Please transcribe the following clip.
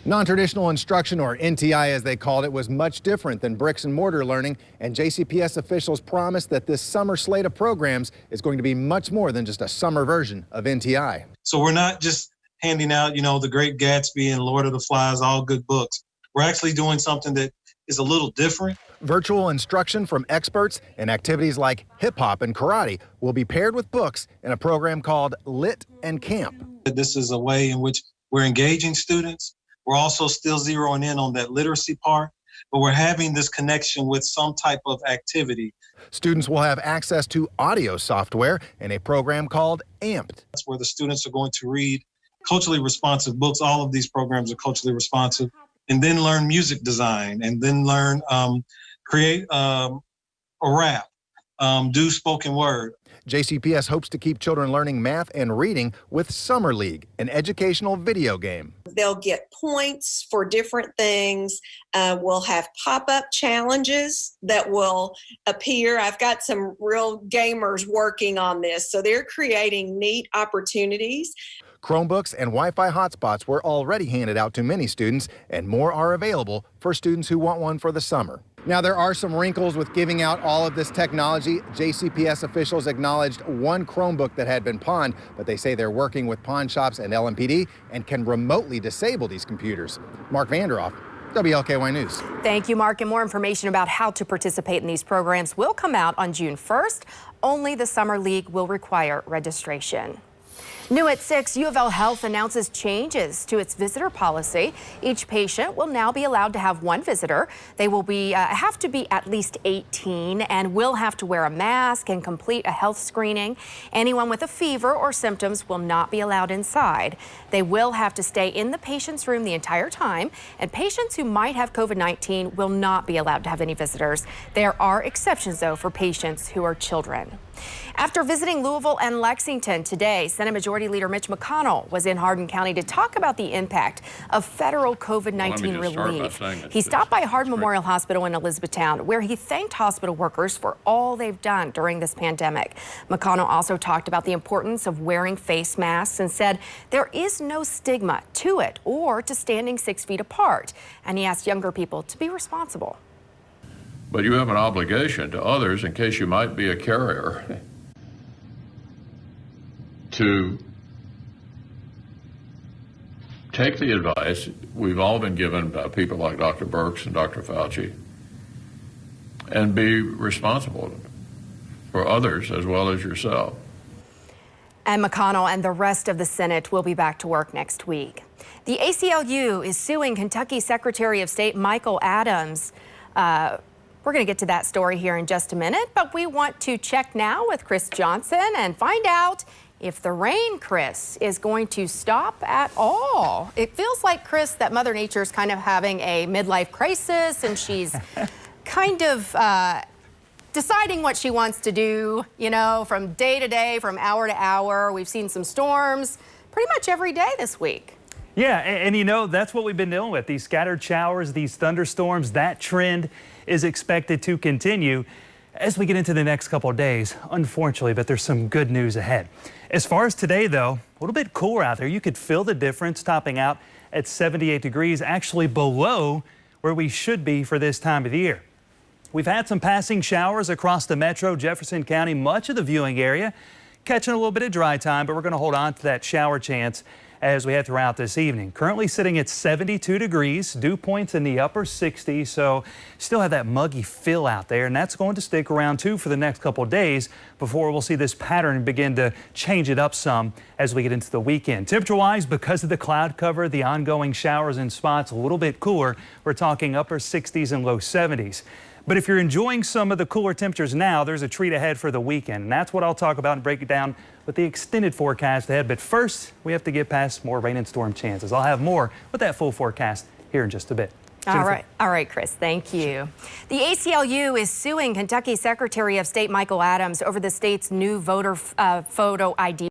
Non-traditional instruction, or NTI as they called it, was much different than bricks and mortar learning, and JCPS officials promised that this summer slate of programs is going to be much more than just a summer version of NTI. So we're not just handing out, The Great Gatsby and Lord of the Flies, all good books. We're actually doing something that is a little different. Virtual instruction from experts and activities like hip hop and karate will be paired with books in a program called Lit and Camp. This is a way in which we're engaging students. We're also still zeroing in on that literacy part, but we're having this connection with some type of activity. Students will have access to audio software in a program called Amped. That's where the students are going to read culturally responsive books. All of these programs are culturally responsive, and then learn music design, and then learn create a rap, do spoken word. JCPS hopes to keep children learning math and reading with Summer League, an educational video game. They'll get points for different things. We'll have pop-up challenges that will appear. I've got some real gamers working on this, so they're creating neat opportunities. Chromebooks and Wi-Fi hotspots were already handed out to many students, and more are available for students who want one for the summer. Now, there are some wrinkles with giving out all of this technology. JCPS officials acknowledged one Chromebook that had been pawned, but they say they're working with pawn shops and LMPD and can remotely disable these computers. Mark Vanderoff, WLKY News. Thank you, Mark. And more information about how to participate in these programs will come out on June 1st. Only the Summer League will require registration. New at 6, U of L Health announces changes to its visitor policy. Each patient will now be allowed to have one visitor. They will have to be at least 18 and will have to wear a mask and complete a health screening. Anyone with a fever or symptoms will not be allowed inside. They will have to stay in the patient's room the entire time, and patients who might have COVID-19 will not be allowed to have any visitors. There are exceptions, though, for patients who are children. After visiting Louisville and Lexington today, Senate Majority Leader Mitch McConnell was in Hardin County to talk about the impact of federal COVID-19 relief. He stopped by Hardin Memorial Hospital in Elizabethtown, where he thanked hospital workers for all they've done during this pandemic. McConnell also talked about the importance of wearing face masks and said there is no stigma to it or to standing 6 feet apart. And he asked younger people to be responsible. But you have an obligation to others, in case you might be a carrier, to take the advice we've all been given by people like Dr. Birx and Dr. Fauci and be responsible for others as well as yourself. And McConnell and the rest of the Senate will be back to work next week. The ACLU is suing Kentucky Secretary of State Michael Adams. We're going to get to that story here in just a minute, but we want to check now with Chris Johnson and find out if the rain, Chris, is going to stop at all. It feels like, Chris, that Mother Nature is kind of having a midlife crisis, and she's kind of deciding what she wants to do, from day to day, from hour to hour. We've seen some storms pretty much every day this week. Yeah, and that's what we've been dealing with. These scattered showers, these thunderstorms, that trend is expected to continue as we get into the next couple of days, unfortunately, but there's some good news ahead. As far as today, though, a little bit cooler out there. You could feel the difference, topping out at 78 degrees, actually below where we should be for this time of the year. We've had some passing showers across the metro, Jefferson County, much of the viewing area, catching a little bit of dry time, but we're going to hold on to that shower chance as we head throughout this evening. Currently sitting at 72 degrees, dew points in the upper 60s, so still have that muggy feel out there, and that's going to stick around too for the next couple of days before we'll see this pattern begin to change it up some as we get into the weekend. Temperature-wise, because of the cloud cover, the ongoing showers in spots a little bit cooler, we're talking upper 60s and low 70s. But if you're enjoying some of the cooler temperatures now, there's a treat ahead for the weekend. And that's what I'll talk about and break it down with the extended forecast ahead. But first, we have to get past more rain and storm chances. I'll have more with that full forecast here in just a bit. Jennifer. All right, Chris, thank you. The ACLU is suing Kentucky Secretary of State Michael Adams over the state's new voter photo ID